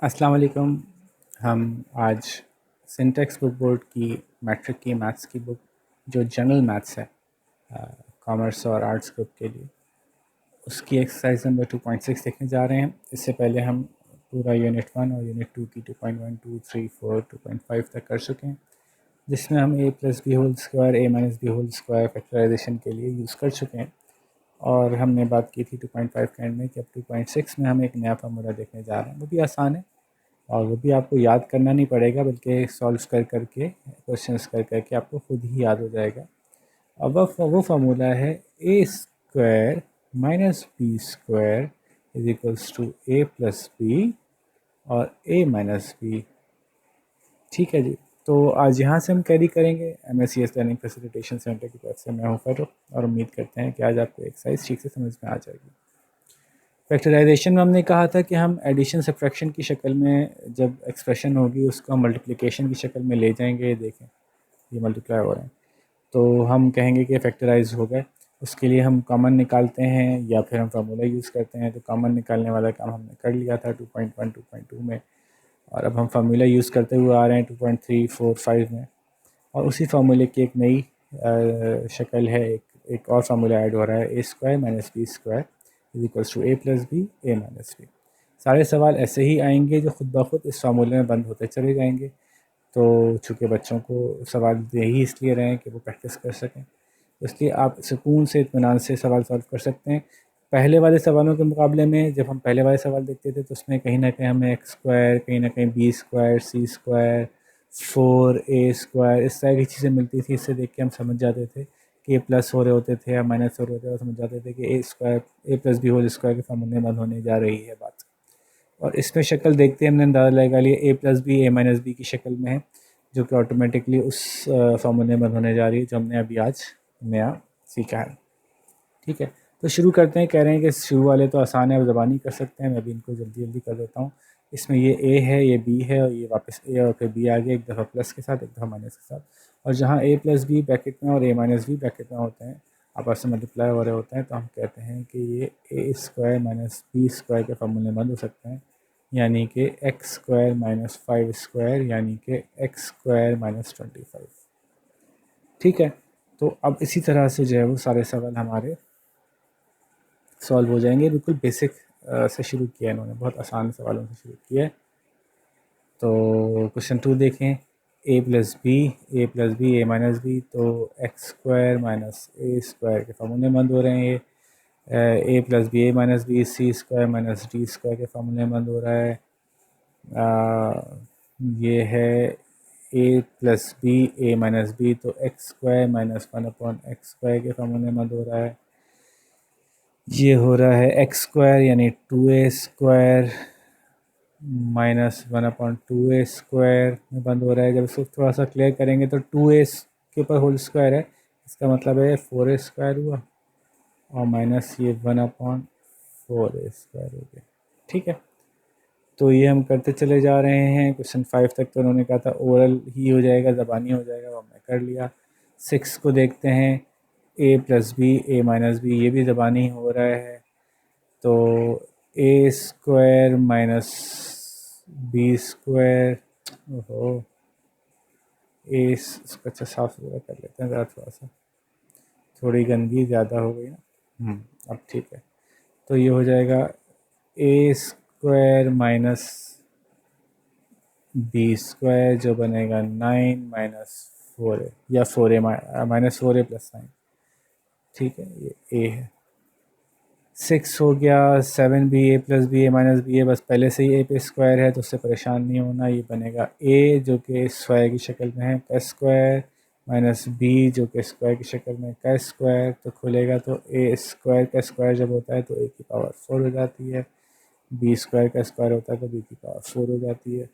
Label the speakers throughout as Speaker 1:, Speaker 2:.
Speaker 1: अस्सलाम वालेकुम। हम आज सिंटेक्स बुक बोर्ड की मैट्रिक की मैथ्स की बुक जो जनरल मैथ्स है कॉमर्स और आर्ट्स ग्रुप के लिए, उसकी एक्सरसाइज नंबर 2.6 देखने जा रहे हैं। इससे पहले हम पूरा यूनिट 1 और यूनिट 2 की 2.1, 2, 3, 4, 2.5 तक कर चुके हैं, जिसमें हम a plus b whole square a minus b whole square factorisation के लिए यूज़ कर चुके हैं। और हमने बात की थी 2.5 के एंड में कि अब 2.6 में हम एक नया फार्मूला देखने जा रहे हैं। वो भी आसान है और वो भी आपको याद करना नहीं पड़ेगा, बल्कि सॉल्व कर करके क्वेश्चंस कर करके आपको खुद ही याद हो जाएगा। अब वो फार्मूला है ए square minus B square is equals to A plus B और ए माइनस बी। ठीक है जी। तो आज यहाँ से हम कैरी करेंगे MSCS लर्निंग फैसिलिटेशन सेंटर की तरफ से। मैं हूँ फरूख और उम्मीद करते हैं कि आज आपको एक्सरसाइज ठीक से समझ में आ जाएगी। फैक्टराइजेशन में हमने कहा था कि हम एडिशन सब्ट्रैक्शन की शक्ल में जब एक्सप्रेशन होगी उसको हम मल्टीप्लिकेशन की शक्ल में ले जाएंगे। देखें ये मल्टीप्लाई हो रहे हैं तो हम कहेंगे कि फैक्टराइज हो गए। उसके लिए हम कॉमन निकालते हैं या फिर हम फार्मूला यूज़ करते हैं। तो कॉमन निकालने वाला काम हमने कर लिया था 2.1, 2.2 में, और अब हम फार्मूला यूज़ करते हुए आ रहे हैं 2.3, 4, 5 में। और उसी फार्मूले की एक नई शक्ल है, एक और फार्मूला ऐड हो रहा है, ए square minus B square is equals to A plus B A minus B. सारे सवाल ऐसे ही आएंगे जो खुद ब खुद इस फार्मूले में बंद होते चले जाएंगे। तो चूँकि बच्चों को सवाल यही इसलिए रहे हैं कि वो प्रैक्टिस कर सकें, इसलिए आप सुकून से इत्मीनान से सवाल सॉल्व कर सकते हैं। पहले वाले सवालों के मुकाबले में जब हम पहले वाले सवाल देखते थे तो उसमें कहीं ना कहीं हमें एक्स स्क्वायर, कहीं ना कहीं बी स्क्वायर, सी स्क्वायर, 4a स्क्वायर, इस तरह की चीज़ें मिलती थी। इससे देख के हम समझ जाते थे कि ए प्लस हो रहे होते थे या माइनस हो रहे होते थे, और समझ जाते थे कि ए स्क्वायर, ए प्लस बी होल स्क्वायर के फॉर्मूले बंद होने जा रही है बात। और इसमें शक्ल देखते हमने अंदाज़ा लगा लिया ए प्लस बी ए माइनस बी की शक्ल में है, जो कि ऑटोमेटिकली उस फार्मूले में बंद होने जा रही है जो हमने अभी आज नया सीखा है। ठीक है, तो शुरू करते हैं। कह रहे हैं कि शुरू वाले तो आसान है, आप ज़बानी कर सकते हैं। मैं भी इनको जल्दी जल्दी कर देता हूँ। इसमें ये ए है, ये बी है, और ये वापस ए और फिर बी आ गया, एक दफ़ा प्लस के साथ, एक दफ़ा माइनस के साथ। और जहाँ ए प्लस बी ब्रैकेट में और ए माइनस बी ब्रैकेट में होते हैं, आपस में मल्टीप्लाई हो रहे होते हैं, तो हम कहते हैं कि ये ए स्क्वायर माइनस बी स्क्वायर के फार्मूले बंद हो सकते हैं, यानी कि एक्स स्क्वायर माइनस 5 स्क्वायर, यानी कि एक्स स्क्वायर माइनस 25। ठीक है, तो अब इसी तरह से जो है वो सारे सवाल हमारे सॉल्व हो जाएंगे। बिल्कुल बेसिक से शुरू किया है इन्होंने, बहुत आसान सवालों से शुरू किया है। तो क्वेश्चन 2 देखें, ए प्लस बी ए माइनस बी, तो एक्स स्क्वायर माइनस ए स्क्वायर के फार्मूले बंद हो रहे हैं। ये ए प्लस बी ए माइनस बी, सी स्क्वायर माइनस डी स्क्वायर के फार्मूले बंद हो रहा है। ये है ए प्लस बी ए माइनस बी, तो x square minus 1/x square के फार्मूले बंद हो रहा है। ये हो रहा है एक्स स्क्वायर यानी 2a square minus 1/2a square में बंद हो रहा है। जब इसको थोड़ा सा क्लियर करेंगे तो 2a के ऊपर होल स्क्वायर है, इसका मतलब है 4a स्क्वायर हुआ, और माइनस ये 1/4a स्क्वायर हो गया। ठीक है, तो ये हम करते चले जा रहे हैं। क्वेश्चन 5 तक तो उन्होंने कहा था ओरल ही हो जाएगा, ज़बानी हो जाएगा, वो हमने कर लिया। 6 को देखते हैं, ए प्लस बी ए माइनस बी, ये भी ज़बानी हो रहा है। तो ए स्क्वायर माइनस बी स्क्वायर, ओहो, ए इसको अच्छा साफ सुथरा कर लेते हैं ज़रा, थोड़ा सा, थोड़ी गंदगी ज़्यादा हो गई ना। अब ठीक है, तो ये हो जाएगा a square minus B square, जो बनेगा 9 माइनस 4a, या 4a माइनस 4a प्लस 9। ठीक है, ये ए है। 6 हो गया, 7 भी ए प्लस बी ए माइनस बी ए, बस पहले से ही ए पे स्क्वायर है तो उससे परेशान नहीं होना। ये बनेगा ए जो कि स्क्वायर की शक्ल में है, का स्क्वायर, माइनस बी जो कि स्क्वायर की शक्ल में का स्क्वायर, तो खुलेगा तो ए स्क्वायर का स्क्वायर जब होता है तो ए की पावर 4 हो जाती है, बी स्क्वायर का स्क्वायर होता है तो बी की पावर 4 हो जाती है।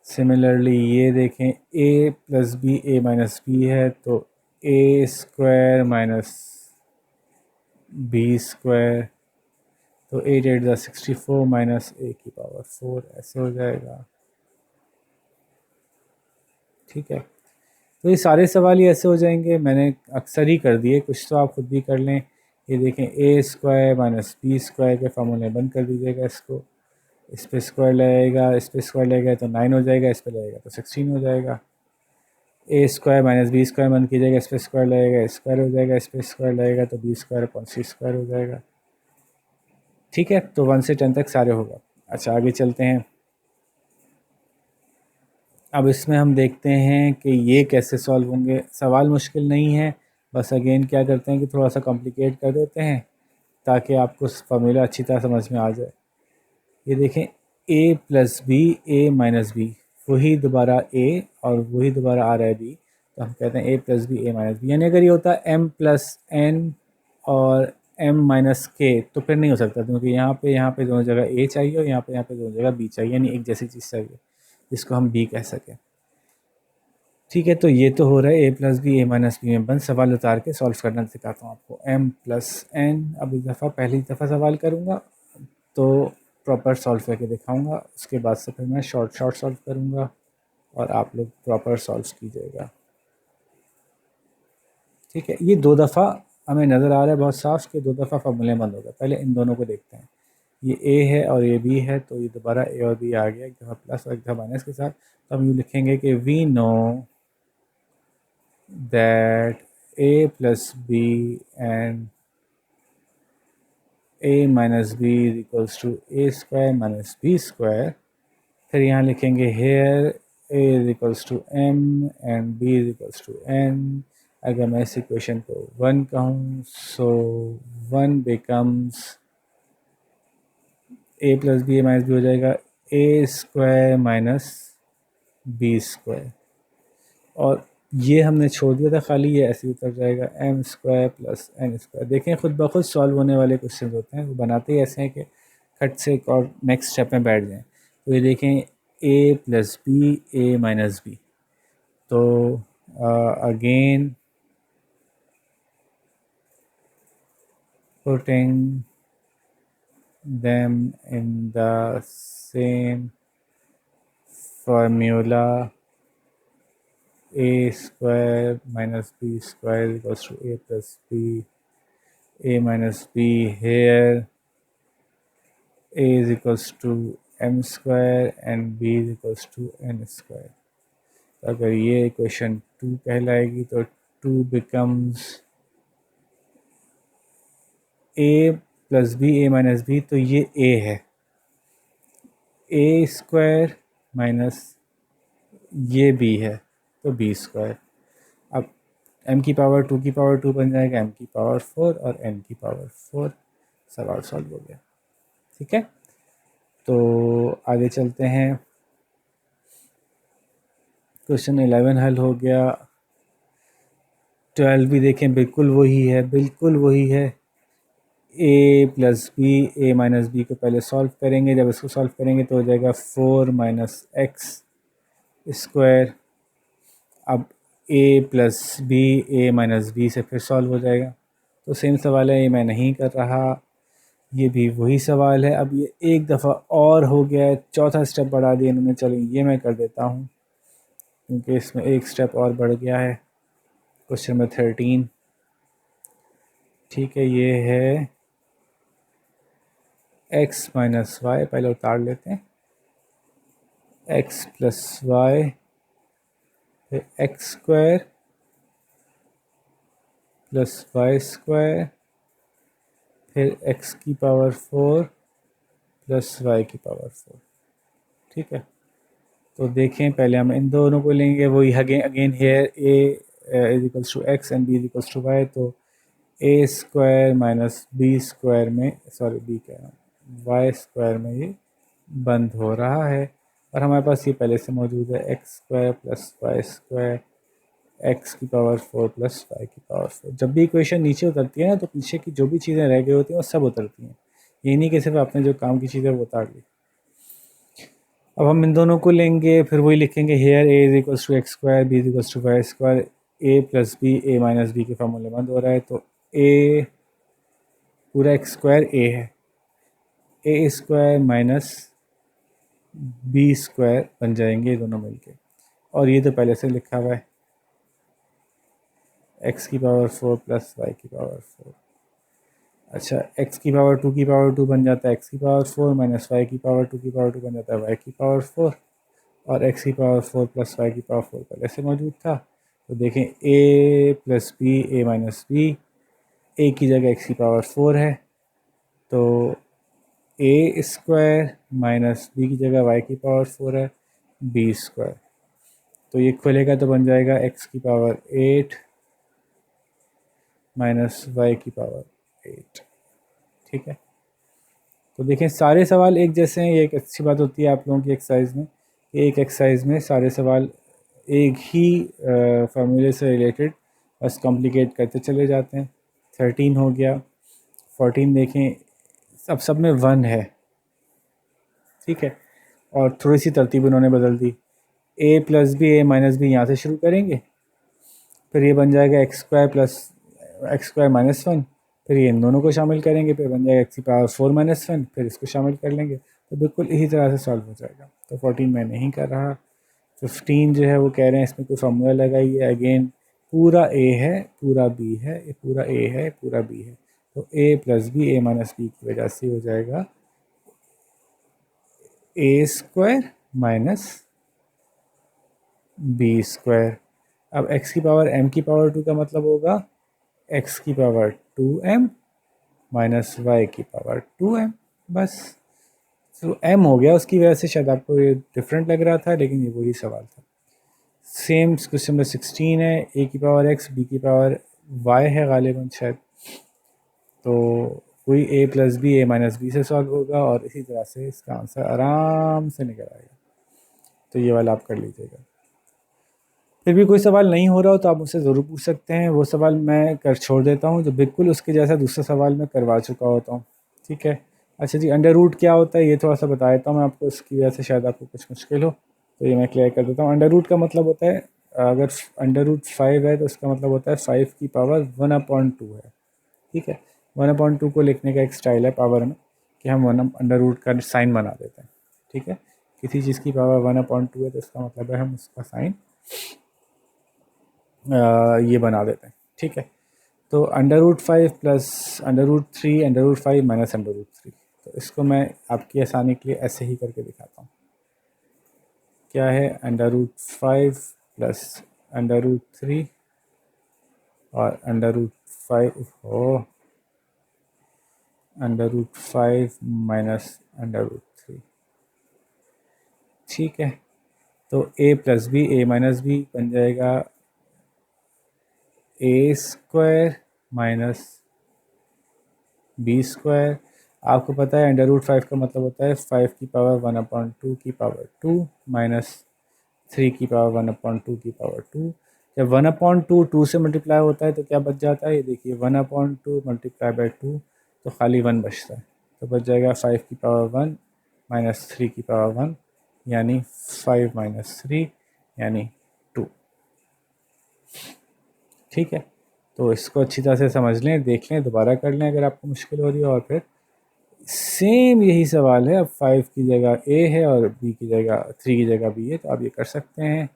Speaker 1: सिमिलरली ये देखें, ए प्लस बी ए माइनस बी है, तो ए स्क्वायर माइनस बी स्क्वायर, तो 8 × 64 माइनस ए की पावर 4, ऐसे हो जाएगा। ठीक है, तो ये सारे सवाल ही ऐसे हो जाएंगे। मैंने अक्सर ही कर दिए, कुछ तो आप खुद भी कर लें। ये देखें, ए स्क्वायर माइनस बी स्क्वायर के फार्मूले बंद कर दीजिएगा इसको, इस पे स्क्वायर लगेगा, इस पे स्क्वायर लगेगा तो 9 हो जाएगा, इस पे लगेगा तो 16 हो जाएगा। A square minus B square बंद कीजिएगा, इस पे स्क्वायर लगेगा स्क्वायर हो जाएगा, इस पे स्क्वायर लगेगा तो बी स्क्वायर अपॉन सी स्क्वायर हो जाएगा। ठीक है, तो 1 से 10 तक सारे होगा। अच्छा आगे चलते हैं। अब इसमें हम देखते हैं कि ये कैसे सॉल्व होंगे। सवाल मुश्किल नहीं है, बस अगेन क्या करते हैं कि थोड़ा सा कॉम्प्लिकेट कर देते हैं ताकि आपको फार्मूला अच्छी तरह समझ में आ जाए। ये देखें, a plus B A minus b, वही दोबारा a और वही दोबारा आ रहा है b, तो हम कहते हैं a plus B A minus b. यानी अगर ये होता है m प्लस n और m माइनस k तो फिर नहीं हो सकता, क्योंकि यहाँ पे दोनों जगह a चाहिए और यहाँ पे दोनों जगह b चाहिए, यानी एक जैसी चीज़ चाहिए जिसको हम b कह सकें। ठीक है, तो ये तो हो रहा है a plus B A minus b में बंद। सवाल उतार के सॉल्व करना सिखाता हूँ आपको। m प्लस n, अब इस दफ़ा पहली दफ़ा सवाल करूँगा तो प्रॉपर सॉल्व करके दिखाऊंगा, उसके बाद से फिर मैं शॉर्ट सॉल्व करूँगा और आप लोग प्रॉपर सॉल्व कीजिएगा। ठीक है, ये 2 दफ़ा हमें नज़र आ रहा है बहुत साफ कि 2 दफ़ा फार्मूले बंद हो गए। पहले इन दोनों को देखते हैं, ये a है और ये b है, तो ये दोबारा a और b आ गया, एक दफ़ा प्लस और एक दफ़ा माइनस के साथ। तो हम ये लिखेंगे कि we know that a plus b and a minus b is equals to a square minus B square. फिर यहाँ लिखेंगे here a is equals to m and b is equals to n। अगर मैं इस इक्वेशन को 1 कहूँ, so 1 becomes a plus B A minus b हो जाएगा a square minus B square, और ये हमने छोड़ दिया था खाली, ये ऐसे उतर जाएगा m square plus n square. देखें खुद ब खुद सॉल्व होने वाले क्वेश्चन होते हैं, वो बनाते ही ऐसे हैं कि खट से एक और नेक्स्ट स्टेप में बैठ जाएं। तो ये देखें a plus B A minus B, तो again putting them in the same formula, a square minus b square equals to a plus b a minus b। here a is equals to m square and b is equals to n square। तो अगर ये equation 2 कहलाएगी तो 2 becomes a plus B A minus B, तो ये a है, a square minus ये b है तो b स्क्वायर। अब m की पावर 2 की पावर 2 बन जाएगा m की पावर 4 और n की पावर 4। सवाल सॉल्व हो गया। ठीक है, तो आगे चलते हैं। क्वेश्चन 11 हल हो गया। 12 भी देखें, बिल्कुल वही है, बिल्कुल वही है। a plus B A minus b को पहले सॉल्व करेंगे, जब इसको सॉल्व करेंगे तो हो जाएगा 4 माइनस एक्स स्क्वायर। अब a plus B A minus b से फिर सॉल्व हो जाएगा। तो सेम सवाल है, ये मैं नहीं कर रहा, ये भी वही सवाल है। अब ये एक दफ़ा और हो गया है, चौथा स्टेप बढ़ा दिया इन्होंने। चलो ये मैं कर देता हूँ क्योंकि इसमें एक स्टेप और बढ़ गया है। Question number 13। ठीक है, ये है x माइनस वाई, पहले उतार लेते हैं, x प्लस वाई, फिर x square plus y square, फिर x की पावर 4 प्लस वाई की पावर 4। ठीक है, तो देखें पहले हम इन दोनों को लेंगे, वही again here a is equals to x and b is equals to y, तो a square minus B square में, सॉरी बी कह रहा हूँ, वाई स्क्वायर में ये बंद हो रहा है। और हमारे पास ये पहले से मौजूद है, x square plus y square x की पावर 4 प्लस वाई की पावर 4। जब भी इक्वेशन नीचे उतरती है ना, तो पीछे की जो भी चीज़ें रह गई होती हैं वो सब उतरती हैं, ये नहीं कि सिर्फ आपने जो काम की चीज़ें वो उतार ली। अब हम इन दोनों को लेंगे, फिर वही लिखेंगे here a is equals to x square b is equals to y square, a plus B A minus b के फार्मूले बंद हो रहा है, तो a पूरा एक्स स्क्वायर a है, a square minus B square बन जाएंगे दोनों मिलके, और ये तो पहले से लिखा हुआ है x की पावर 4 प्लस वाई की पावर 4। अच्छा, एक्स की पावर टू बन जाता है एक्स की पावर 4 माइनस वाई की पावर टू बन जाता है वाई की पावर 4, और एक्स की पावर 4 प्लस वाई की पावर 4 पहले से मौजूद था। तो देखें ए प्लस बी, ए माइनस बी, ए की जगह एक्स की पावर 4 है, तो ए स्क्वायर माइनस बी की जगह वाई की पावर 4 है, बी स्क्वायर। तो ये खुलेगा तो बन जाएगा एक्स की पावर 8 माइनस वाई की पावर 8। ठीक है, तो देखें सारे सवाल एक जैसे हैं। ये एक अच्छी बात होती है आप लोगों की एक्सरसाइज में, एक एक्सरसाइज में सारे सवाल एक ही फार्मूले से रिलेटेड, बस कॉम्प्लिकेट करते चले जाते हैं। 13 हो गया, 14 देखें, सब में 1 है। ठीक है, और थोड़ी सी तरतीब उन्होंने बदल दी, ए प्लस बी, ए माइनस बी यहाँ से शुरू करेंगे, फिर ये बन जाएगा x square plus x square minus 1, फिर ये इन दोनों को शामिल करेंगे, फिर बन जाएगा एक्स की पावर 4 माइनस 1, फिर इसको शामिल कर लेंगे, तो बिल्कुल इसी तरह से सॉल्व हो जाएगा। तो 14 मैं नहीं कर रहा। 15 जो है वो कह रहे हैं इसमें कोई फार्मूला लगाइए। अगेन पूरा ए है, पूरा बी है, ये पूरा ए है, पूरा बी है, तो ए प्लस बी, ए माइनस बी की वजह से हो जाएगा a square minus B square. अब x की पावर m की पावर 2 का मतलब होगा x की पावर 2m माइनस वाई की पावर 2m। बस, तो m हो गया, उसकी वजह से शायद आपको ये डिफरेंट लग रहा था, लेकिन ये वही सवाल था। सेम क्वेश्चन नंबर 16 है, a की पावर x, b की पावर y है गालिबन शायद, तो वही a plus B, A minus b से सॉल्व होगा, और इसी तरह से इसका आंसर आराम से निकल आएगा। तो ये वाला आप कर लीजिएगा। फिर भी कोई सवाल नहीं हो रहा हो तो आप मुझसे ज़रूर पूछ सकते हैं, वो सवाल मैं कर छोड़ देता हूँ जो बिल्कुल उसके जैसा दूसरा सवाल मैं करवा चुका होता हूँ। ठीक है, अच्छा जी, अंडर रूट क्या होता है ये थोड़ा सा बता देता हूँ मैं आपको, इसकी वजह से शायद आपको कुछ मुश्किल हो, तो ये मैं क्लियर कर देता हूँ। अंडर रूट का मतलब होता है, अगर अंडर रूट 5 है तो इसका मतलब होता है 5 की पावर 1/2 है। ठीक है, 1/2 को लिखने का एक स्टाइल है पावर में, कि हम वन अंडर रूट का साइन बना देते हैं। ठीक है, किसी चीज़ की पावर 1/2 है तो इसका मतलब है हम उसका साइन ये बना देते हैं। ठीक है, तो under root 5 plus under root 3 under root 5 minus under root 3, तो इसको मैं आपकी आसानी के लिए ऐसे ही करके दिखाता हूँ। क्या है, under root 5 plus under root 3 और अंडर रूट 5 हो under root 5 minus under root 3। ठीक है, तो a plus B, A minus b बन जाएगा a square minus B square. आपको पता है अंडर रूट 5 का मतलब होता है 5 की पावर 1/2 की पावर 2 माइनस 3 की पावर 1/2 की पावर 2। जब 1/2 2 से मल्टीप्लाई होता है तो क्या बच जाता है, ये देखिए 1/2 मल्टीप्लाई बाई 2, तो खाली 1 बचता है, तो बच जाएगा 5 की पावर 1 माइनस 3 की पावर 1, यानी 5 माइनस 3 यानी 2। ठीक है, तो इसको अच्छी तरह से समझ लें, देख लें, दोबारा कर लें अगर आपको मुश्किल हो रही है, और फिर सेम यही सवाल है। अब 5 की जगह ए है और बी की जगह 3 की जगह बी है, तो आप ये कर सकते हैं।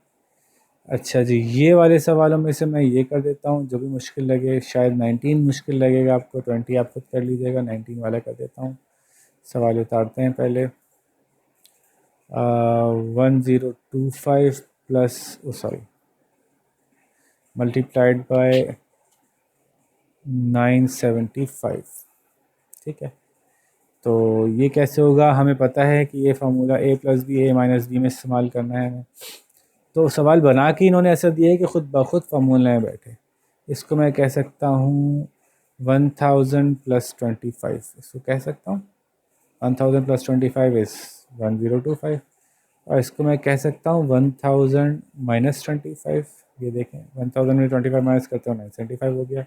Speaker 1: अच्छा जी, ये वाले सवालों में से मैं ये कर देता हूँ, जो भी मुश्किल लगे, शायद 19 मुश्किल लगेगा आपको, 20 आप खुद कर लीजिएगा, 19 वाला कर देता हूँ। सवाल उतारते हैं पहले। 1025 प्लस सॉरी मल्टीप्लाइड बाय 975। ठीक है, तो ये कैसे होगा, हमें पता है कि ये formula a plus B, A minus b में इस्तेमाल करना है हमें। तो सवाल बना के इन्होंने ऐसा दिया है कि ख़ुद ब खुद फार्मूला में बैठे। इसको मैं कह सकता हूँ 1000 प्लस 25, इसको कह सकता हूँ 1000 प्लस 25 इज़ 1025, और इसको मैं कह सकता हूँ 1000 माइनस 25। ये देखें 1000 में 25 माइनस करते हो 975 हो गया।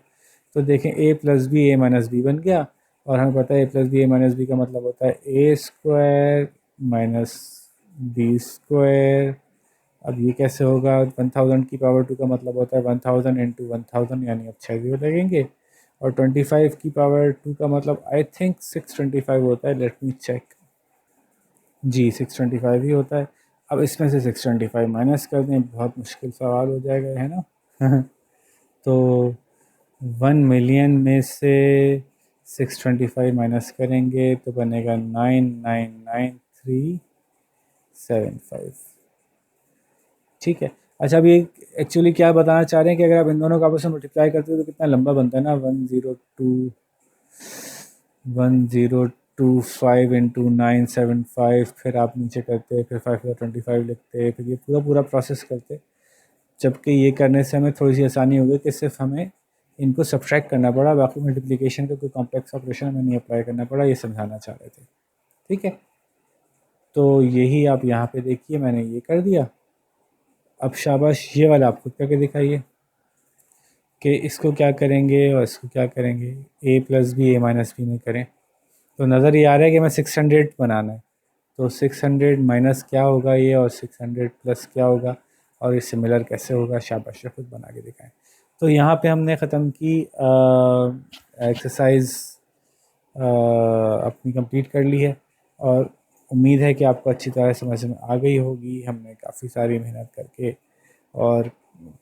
Speaker 1: तो देखें a plus B, A minus b बन गया, और हमें पता है a plus B, A minus b का मतलब होता है ए स्क्वायर माइनस बी स्क्वायर। अब ये कैसे होगा, 1000 की पावर 2 का मतलब होता है 1000 इंटू 1000, यानी अब 6 जीरो लगेंगे, और 25 की पावर 2 का मतलब आई थिंक 625 होता है, लेट मी चेक। जी 625 ही होता है। अब इसमें से 625 माइनस कर दें, बहुत मुश्किल सवाल हो जाएगा, है ना। तो 1 मिलियन में से 625 माइनस करेंगे तो बनेगा 999375। ठीक है। अच्छा, अभी एक्चुअली क्या बताना चाह रहे हैं कि अगर आप इन दोनों का आपस में मल्टीप्लाई करते हो तो कितना लंबा बनता है ना, 1025 इंटू 975, फिर आप नीचे करते, फिर 5/25 लिखते, फिर ये पूरा पूरा प्रोसेस करते। जबकि ये करने से हमें थोड़ी सी आसानी हो गई कि सिर्फ हमें इनको सब्ट्रैक्ट करना पड़ा, बाकी मल्टीप्लिकेशन का कोई कॉम्प्लेक्स ऑपरेशन हमें नहीं अप्लाई करना पड़ा, ये समझाना चाह रहे थे। ठीक है, तो यही आप यहाँ पे देखिए, मैंने ये कर दिया। अब शाबाश, ये वाला आप खुद करके दिखाइए कि इसको क्या करेंगे और इसको क्या करेंगे, a plus b a minus b में करें। तो नज़र ये आ रहा है कि मैं 600 बनाना है, तो 600 माइनस क्या होगा ये, और 600 प्लस क्या होगा, और ये सिमिलर कैसे होगा, शाबाश खुद बना के दिखाएं। तो यहाँ पे हमने ख़त्म की एक्सरसाइज अपनी कंप्लीट कर ली है, और उम्मीद है कि आपको अच्छी तरह समझ में आ गई होगी। हमने काफ़ी सारी मेहनत करके और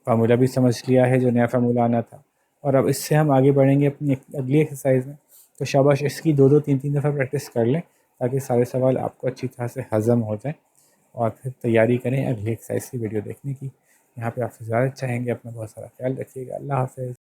Speaker 1: फार्मूला भी समझ लिया है, जो नया फार्मूला आना था, और अब इससे हम आगे बढ़ेंगे अपनी अगली एक्सरसाइज में। तो शाबाश, इसकी 2-2 3-3 दफ़ा प्रैक्टिस कर लें ताकि सारे सवाल आपको अच्छी तरह से हज़म हो जाएं, और फिर तैयारी करें अगली एक्सरसाइज की वीडियो देखने की। यहाँ पे आपसे ज़्यादा चाहेंगे। अपना बहुत सारा ख्याल रखिएगा। अल्लाह हाफ़िज़।